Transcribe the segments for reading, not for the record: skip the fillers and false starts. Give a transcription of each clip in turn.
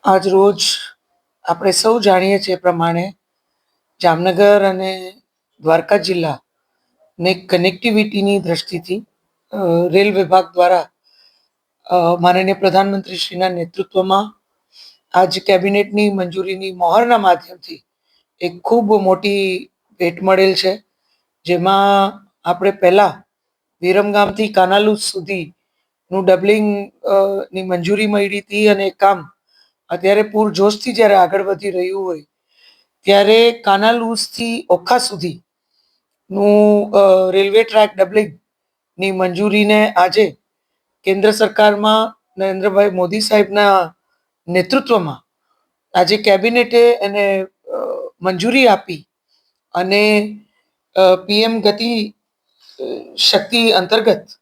આજ રોજ આપણે સૌ જાણીએ છીએ પ્રમાણે જામનગર અને દ્વારકા જિલ્લાને કનેક્ટિવિટીની દ્રષ્ટિથી રેલ વિભાગ દ્વારા માનનીય પ્રધાનમંત્રીશ્રીના નેતૃત્વમાં આજ કેબિનેટની મંજૂરીની મહોરના માધ્યમથી એક ખૂબ મોટી ભેટ મળેલ છે, જેમાં આપણે પહેલાં વિરમગામથી કાનાલુસ સુધીનું ડબલિંગ ની મંજૂરી મળી હતી અને એ કામ અત્યારે પૂરજોશથી જ્યારે આગળ વધી રહ્યું હોય ત્યારે કાનાલુસથી ઓખા સુધીનું રેલવે ટ્રેક ડબલિંગની મંજૂરીને આજે કેન્દ્ર સરકારમાં નરેન્દ્રભાઈ મોદી સાહેબના નેતૃત્વમાં આજે કેબિનેટે એને મંજૂરી આપી અને પીએમ ગતિ શક્તિ અંતર્ગત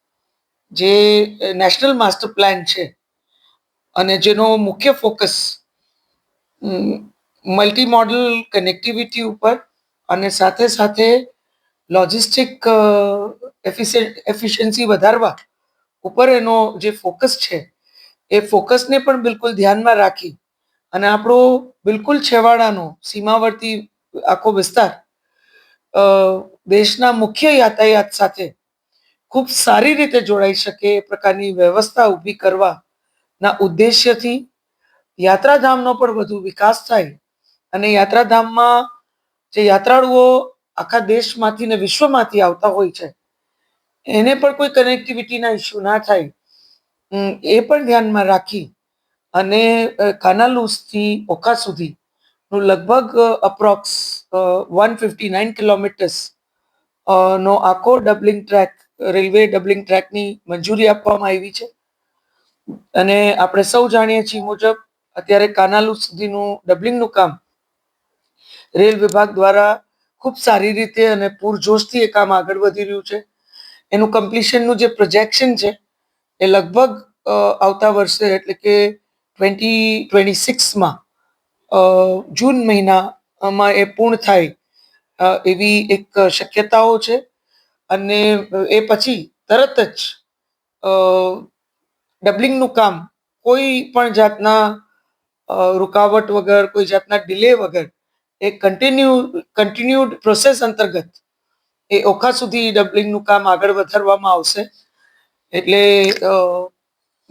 જે નેશનલ માસ્ટર પ્લાન છે અને જેનો મુખ્ય ફોકસ મલ્ટી મોડલ કનેક્ટિવિટી ઉપર અને સાથે સાથે લોજિસ્ટિક એફિશિયન્સી વધારવા ઉપર એનો જે ફોકસ છે એ ફોકસને પણ બિલકુલ ધ્યાનમાં રાખી અને આપણો બિલકુલ છેવાડાનો સીમાવર્તી આખો વિસ્તાર દેશના મુખ્ય યાતાયાત સાથે ખૂબ સારી રીતે જોડાઈ શકે એ પ્રકારની વ્યવસ્થા ઊભી કરવાના ઉદ્દેશ્યથી યાત્રાધામનો પણ વધુ વિકાસ થાય અને યાત્રાધામમાં જે યાત્રાળુઓ આખા દેશમાંથી ને વિશ્વમાંથી આવતા હોય છે એને પણ કોઈ કનેક્ટિવિટીના ઇસ્યુ ના થાય એ પણ ધ્યાનમાં રાખી અને કાનાલુસથી ઓખા સુધીનું લગભગ અપ્રોક્સ 159 કિલોમીટર્સ નો આખો ડબલિંગ ટ્રેક રેલવે ડબલિંગ ટ્રેકની મંજૂરી આપવામાં આવી છે. અને આપણે સૌ જાણીએ છીએ મુજબ અત્યારે કાનાલુસ સુધીનું ડબલિંગનું કામ રેલ વિભાગ દ્વારા ખૂબ સારી રીતે અને પૂરજોશથી એ કામ આગળ વધી રહ્યું છે. એનું કમ્પ્લીશનનું જે પ્રોજેક્શન છે એ લગભગ આવતા વર્ષે એટલે કે 2026માં જૂન મહિનામાં એ પૂર્ણ થાય એવી એક શક્યતાઓ છે અને એ પછી તરત જ ડબલિંગનું કામ કોઈ પણ જાતના રૂકાવટ વગર, કોઈ જાતના ડિલે વગર એ કન્ટિન્યુડ પ્રોસેસ અંતર્ગત એ ઓખા સુધી ડબલિંગનું કામ આગળ વધારવામાં આવશે. એટલે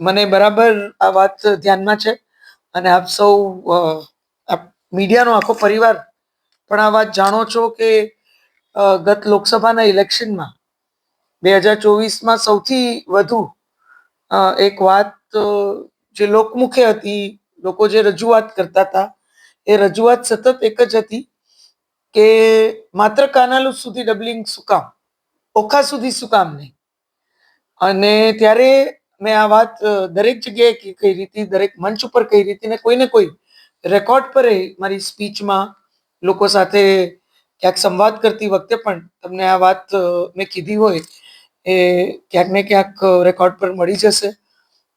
મને બરાબર આ વાત ધ્યાનમાં છે અને આપ સૌ મીડિયાનો આખો પરિવાર પણ આ વાત જાણો છો કે ગત લોકસભાના ઇલેક્શનમાં 2024માં સૌથી વધુ એક વાત જે લોકમુખે હતી, લોકો જે રજૂઆત કરતા હતા એ રજૂઆત સતત એક જ હતી કે માત્ર કાનાલુસ સુધી ડબલિંગ શું કામ, ઓખા સુધી શું કામ નહીં. અને ત્યારે મેં આ વાત દરેક જગ્યાએ કહી હતી, દરેક મંચ ઉપર કહી હતી ને કોઈને કોઈ રેકોર્ડ પર મારી સ્પીચમાં લોકો સાથે ક્યાંક સંવાદ કરતી વખતે પણ તમને આ વાત મેં કીધી હોય એ ક્યાંક ને ક્યાંક રેકોર્ડ પર મળી જશે.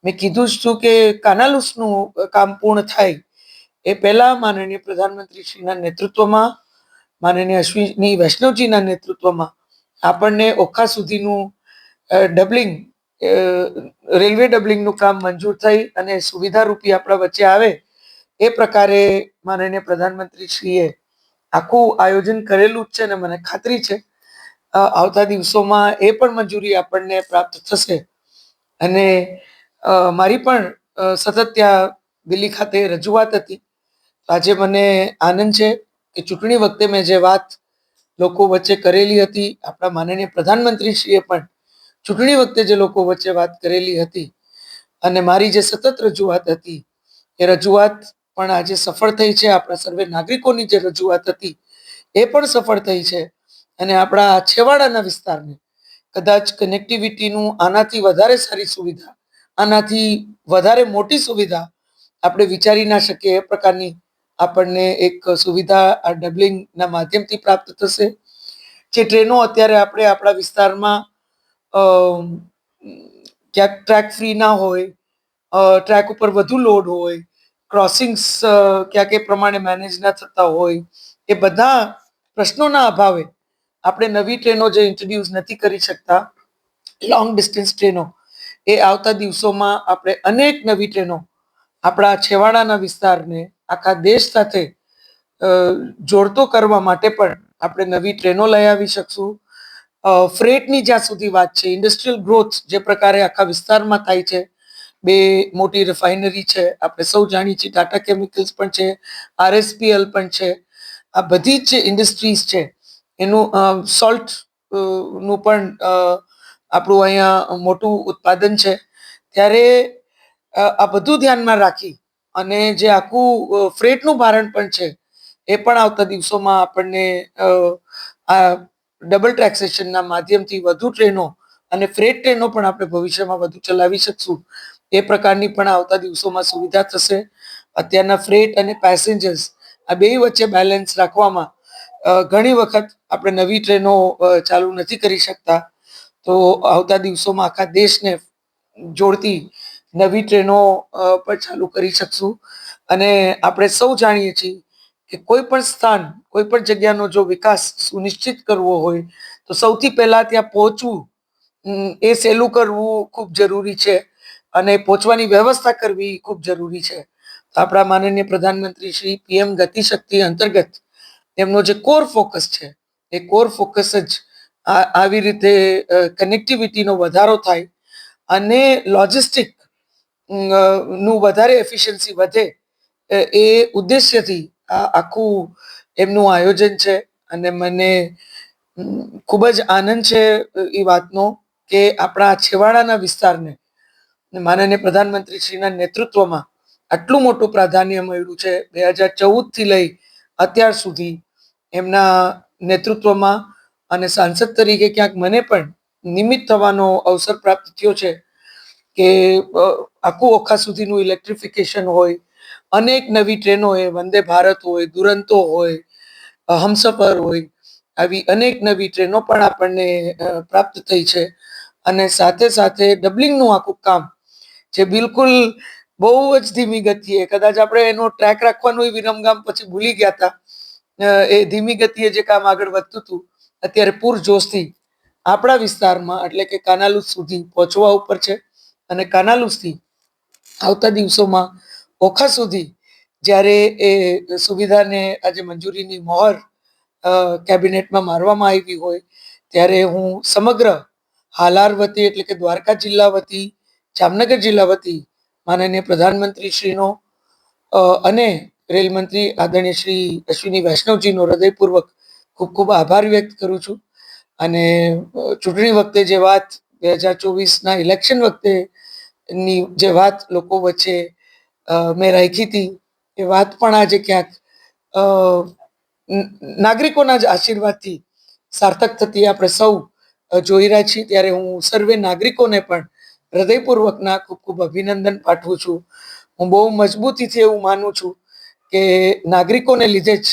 મેં કીધું જ છું કે કાનાલુસનું કામ પૂર્ણ થાય એ પહેલા માનનીય પ્રધાનમંત્રીશ્રીના નેતૃત્વમાં, માનનીય અશ્વિની વૈષ્ણવજીના નેતૃત્વમાં આપણને ઓખા સુધીનું ડબલિંગ રેલવે ડબલિંગનું કામ મંજૂર થઈ અને સુવિધારૂપી આપણા વચ્ચે આવે એ પ્રકારે માનનીય પ્રધાનમંત્રીશ્રીએ આખું આયોજન કરેલું જ છે અને મને ખાતરી છે આવતા દિવસોમાં એ પણ મંજૂરી આપણને પ્રાપ્ત થશે. અને મારી પણ સતત ત્યાં દિલ્હી ખાતે રજૂઆત હતી. આજે મને આનંદ છે કે ચૂંટણી વખતે મેં જે વાત લોકો વચ્ચે કરેલી હતી, આપણા માનનીય પ્રધાનમંત્રીશ્રીએ પણ ચૂંટણી વખતે જે લોકો વચ્ચે વાત કરેલી હતી અને મારી જે સતત રજૂઆત હતી એ રજૂઆત પણ આજે સફળ થઈ છે. આપણા સર્વે નાગરિકોની જે રજૂઆત હતી એ પણ સફળ થઈ છે અને આપણા છેવાડાના વિસ્તારને કદાચ કનેક્ટિવિટીનું આનાથી વધારે સારી સુવિધા, આનાથી વધારે મોટી સુવિધા આપણે વિચારી ના શકીએ એ પ્રકારની આપણને એક સુવિધા આ ડબલિંગના માધ્યમથી પ્રાપ્ત થશે. જે ટ્રેનો અત્યારે આપણે આપણા વિસ્તારમાં ક્યાંક ટ્રેક ફ્રી ના હોય, ટ્રેક ઉપર વધુ લોડ હોય, ક્રોસિંગ્સ ક્યાંક એ પ્રમાણે મેનેજ ના થતા હોય, એ બધા પ્રશ્નોના અભાવે આપણે નવી ટ્રેનો જે ઇન્ટ્રોડ્યુસ નથી કરી શકતા, લોંગ ડિસ્ટન્સ ટ્રેનો, એ આવતા દિવસોમાં આપણે અનેક નવી ટ્રેનો આપણા છેવાડાના વિસ્તારને આખા દેશ સાથે અ, જોડતો કરવા માટે પણ આપણે નવી ટ્રેનો લઈ આવી શકશું. ફ્રેટની જ્યાં સુધી વાત છે, ઇન્ડસ્ટ્રીયલ ગ્રોથ જે પ્રકારે આખા વિસ્તારમાં થાય છે, બે મોટી રિફાઇનરી છે, આપણે સૌ જાણીએ છીએ, ટાટા કેમિકલ્સ પણ છે, આરએસપીએલ પણ છે. આ બધી જ જે ઇન્ડસ્ટ્રીઝ છે એનું સોલ્ટ નું પણ આપણું અહીંયા મોટું ઉત્પાદન છે. ત્યારે આ બધું ધ્યાનમાં રાખી અને જે આખું ફ્રેટનું ભારણ પણ છે એ પણ આવતા દિવસોમાં આપણને આ ડબલ ટેક્સેશનના માધ્યમથી વધુ ટ્રેનો અને ફ્રેટ ટ્રેનો પણ આપણે ભવિષ્યમાં વધુ ચલાવી શકશું. એ પ્રકારની પણ આવતા દિવસોમાં સુવિધા થશે. અત્યારના ફ્રેટ અને પેસેન્જર્સ આ બે વચ્ચે બેલેન્સ રાખવામાં ઘણી વખત આપણે નવી ટ્રેનો ચાલુ નથી કરી શકતા. તો આવતા દિવસોમાં આખા દેશને જોડતી નવી ટ્રેનો પણ ચાલુ કરી શકશું. અને આપણે સૌ જાણીએ છીએ કે કોઈ પણ સ્થાન, કોઈ પણ જગ્યાનો જો વિકાસ સુનિશ્ચિત કરવો હોય તો સૌથી પહેલા ત્યાં પહોંચવું, એ સહેલું કરવું ખૂબ જરૂરી છે અને પહોંચવાની વ્યવસ્થા કરવી ખૂબ જરૂરી છે. આપણા માનનીય પ્રધાનમંત્રી શ્રી પીએમ ગતિશક્તિ અંતર્ગત એમનો જે કોર ફોકસ છે એ કોર ફોકસ જ આવી રીતે કનેક્ટિવિટીનો વધારો થાય અને લોજિસ્ટિક નું વધારે એફિશિયન્સી વધે, એ ઉદ્દેશ્યથી આ આખું એમનું આયોજન છે. અને મને ખૂબ જ આનંદ છે એ વાતનો કે આપણા છેવાડાના વિસ્તારને માનનીય પ્રધાનમંત્રી શ્રીના નેતૃત્વમાં આટલું મોટું પ્રાધાન્ય મળ્યું છે. 2014થી લઈ અત્યાર સુધી એમના નેતૃત્વમાં અને સાંસદ તરીકે ક્યાંક મને પણ નિમિત્ત થવાનો અવસર પ્રાપ્ત થયો છે કે આખું ઓખા સુધીનું ઇલેક્ટ્રિફિકેશન હોય, અનેક નવી ટ્રેનો હોય, વંદે ભારત હોય, દુરંતો હોય, હમસફર હોય, આવી અનેક નવી ટ્રેનો પણ આપણને પ્રાપ્ત થઈ છે. અને સાથે સાથે ડબલિંગનું આખું કામ જે બિલકુલ બહુ જ ધીમી ગતિએ, કદાચ આપણે એનો ટ્રેક રાખવાનું વિરમગામ પછી ભૂલી ગયા હતા. એ ધીમી ગતિએ જે કામ આગળ વધતું હતું, અત્યારે પૂરજોશથી આપણા વિસ્તારમાં એટલે કે કાનાલુસ સુધી પહોંચવા ઉપર છે. અને કાનાલુસથી આવતા દિવસોમાં ઓખા સુધી જ્યારે એ સુવિધાને આજે મંજૂરીની મહોર કેબિનેટમાં મારવામાં આવી હોય ત્યારે હું સમગ્ર હાલાર વતી એટલે કે દ્વારકા જિલ્લા વતી, જામનગર જિલ્લા વતી માનનીય પ્રધાનમંત્રી શ્રીનો અને રેલ મંત્રી આદરણીય શ્રી અશ્વિની વૈષ્ણવજીનો હૃદયપૂર્વક ખૂબ ખૂબ આભાર વ્યક્ત કરું છું. અને ચૂંટણી વખતે જે વાત 2024ના ઇલેક્શન વખતે ની જે વાત લોકો વચ્ચે મેં રાખી હતી એ વાત પણ આજે ક્યાંક નાગરિકોના જ આશીર્વાદથી સાર્થક થતી આપણે સૌ જોઈ રહ્યા છીએ. ત્યારે હું સર્વે નાગરિકોને પણ હૃદયપૂર્વકના ખૂબ ખૂબ અભિનંદન પાઠવું છું. હું બહુ મજબૂતીથી એવું માનું છું કે નાગરિકોને લીધે જ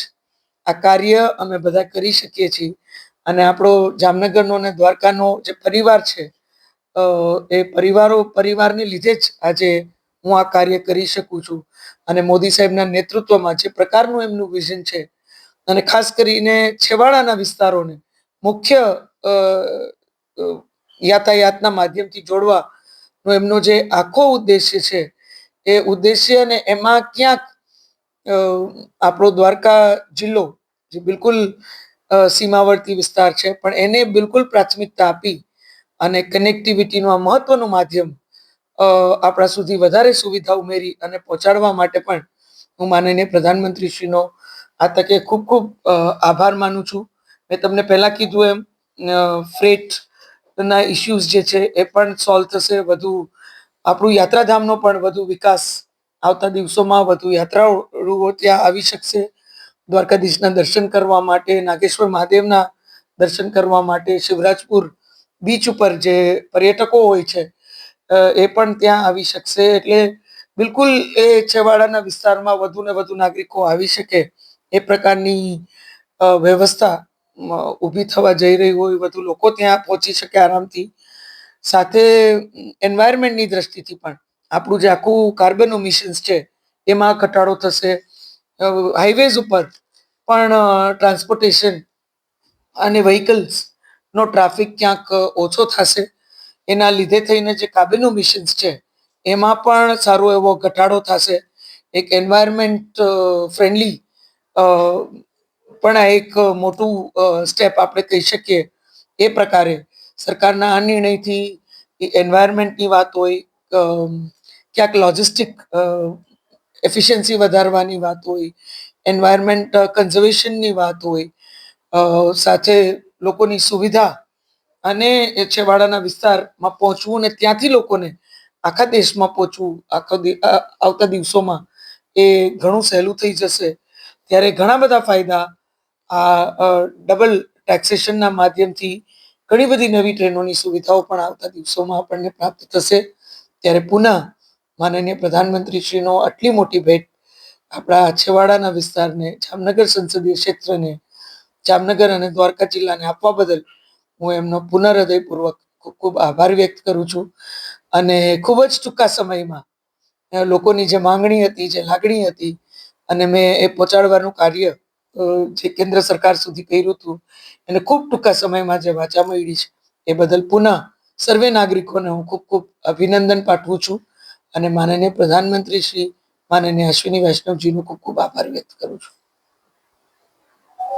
આ કાર્ય અમે બધા કરી શકીએ છીએ. અને આપણો જામનગરનો અને દ્વારકાનો જે પરિવાર છે, એ પરિવારને લીધે જ આજે હું આ કાર્ય કરી શકું છું. અને મોદી સાહેબના નેતૃત્વમાં જે પ્રકારનું એમનું વિઝન છે અને ખાસ કરીને છેવાડાના વિસ્તારોને મુખ્ય યાતાયાતના માધ્યમથી જોડવાનો એમનો જે આખો ઉદ્દેશ્ય છે, એ ઉદ્દેશ્ય ને એમાં ક્યાંક આપણો દ્વારકા જિલ્લો જે બિલકુલ સીમાવર્તી વિસ્તાર છે પણ એને બિલકુલ પ્રાથમિકતા આપી અને કનેક્ટિવિટીનું આ મહત્વનું માધ્યમ આપણા સુધી વધારે સુવિધા ઉમેરી અને પહોંચાડવા માટે પણ હું માનનીય પ્રધાનમંત્રીશ્રીનો આ તકે ખૂબ ખૂબ આભાર માનું છું. મેં તમને પહેલા કીધું એમ ફ્રેટના ઇસ્યુઝ જે છે એ પણ સોલ્વ થશે. વધુ આપણું યાત્રાધામનો પણ વધુ વિકાસ આવતા દિવસોમાં, વધુ યાત્રાળુઓ ત્યાં આવી શકશે દ્વારકાધીશના દર્શન કરવા માટે, નાગેશ્વર મહાદેવના દર્શન કરવા માટે, શિવરાજપુર બીચ ઉપર જે પર્યટકો હોય છે એ પણ ત્યાં આવી શકશે. એટલે બિલકુલ એ છેવાડાના વિસ્તારમાં વધુ ને વધુ નાગરિકો આવી શકે એ પ્રકારની વ્યવસ્થા ઊભી થવા જઈ રહી હોય, વધુ લોકો ત્યાં પહોંચી શકે આરામથી. સાથે એન્વાયરમેન્ટની દ્રષ્ટિથી પણ આપણું જે આખું કાર્બન ઇમિશન્સ છે એમાં ઘટાડો થશે. હાઈવેઝ ઉપર પણ ટ્રાન્સપોર્ટેશન અને વ્હીકલ્સનો ટ્રાફિક ક્યાંક ઓછો થશે. એના લીધે થઈને જે કાર્બન ઇમિશન્સ છે એમાં પણ સારો એવો ઘટાડો થશે. એક એન્વાયરમેન્ટ ફ્રેન્ડલી પણ આ એક મોટું સ્ટેપ આપણે કહી શકીએ. એ પ્રકારે સરકારના આ નિર્ણયથી એન્વાયરમેન્ટની વાત હોય, ક્યાંક લોજિસ્ટિક એફિશિયન્સી વધારવાની વાત હોય, એન્વાયરમેન્ટ કન્ઝર્વેશનની વાત હોય, સાથે લોકોની સુવિધા અને એ છેવાડાના વિસ્તારમાં પહોંચવું ને ત્યાંથી લોકોને આખા દેશમાં પહોંચવું આવતા દિવસોમાં એ ઘણું સહેલું થઈ જશે. ત્યારે ઘણા બધા ફાયદા આ ડબલ ટેક્સેશનના માધ્યમથી ઘણી બધી નવી ટ્રેનોની સુવિધાઓ પણ આવતા દિવસોમાં આપણને પ્રાપ્ત થશે. ત્યારે પુનઃ માનનીય પ્રધાનમંત્રીશ્રીનો આટલી મોટી ભેટ આપણા છેવાડાના વિસ્તારને, જામનગર સંસદીય ક્ષેત્રને, જામનગર અને દ્વારકા જિલ્લાને આપવા બદલ હું એમનો પુનઃહૃદયપૂર્વક ખૂબ ખૂબ આભાર વ્યક્ત કરું છું. અને ખૂબ જ ટૂંકા સમયમાં લોકોની જે માંગણી હતી, જે લાગણી હતી, અને મેં એ પહોંચાડવાનું કાર્ય જે કેન્દ્ર સરકાર સુધી કર્યું હતું એને ખૂબ ટૂંકા સમયમાં જે વાચા મળી છે એ બદલ પુનઃ સર્વે નાગરિકોને હું ખૂબ ખૂબ અભિનંદન પાઠવું છું. અને માનનીય પ્રધાનમંત્રી શ્રી માનનીય અશ્વિની વૈષ્ણવજીનો ખૂબ ખૂબ આભાર વ્યક્ત કરું છું.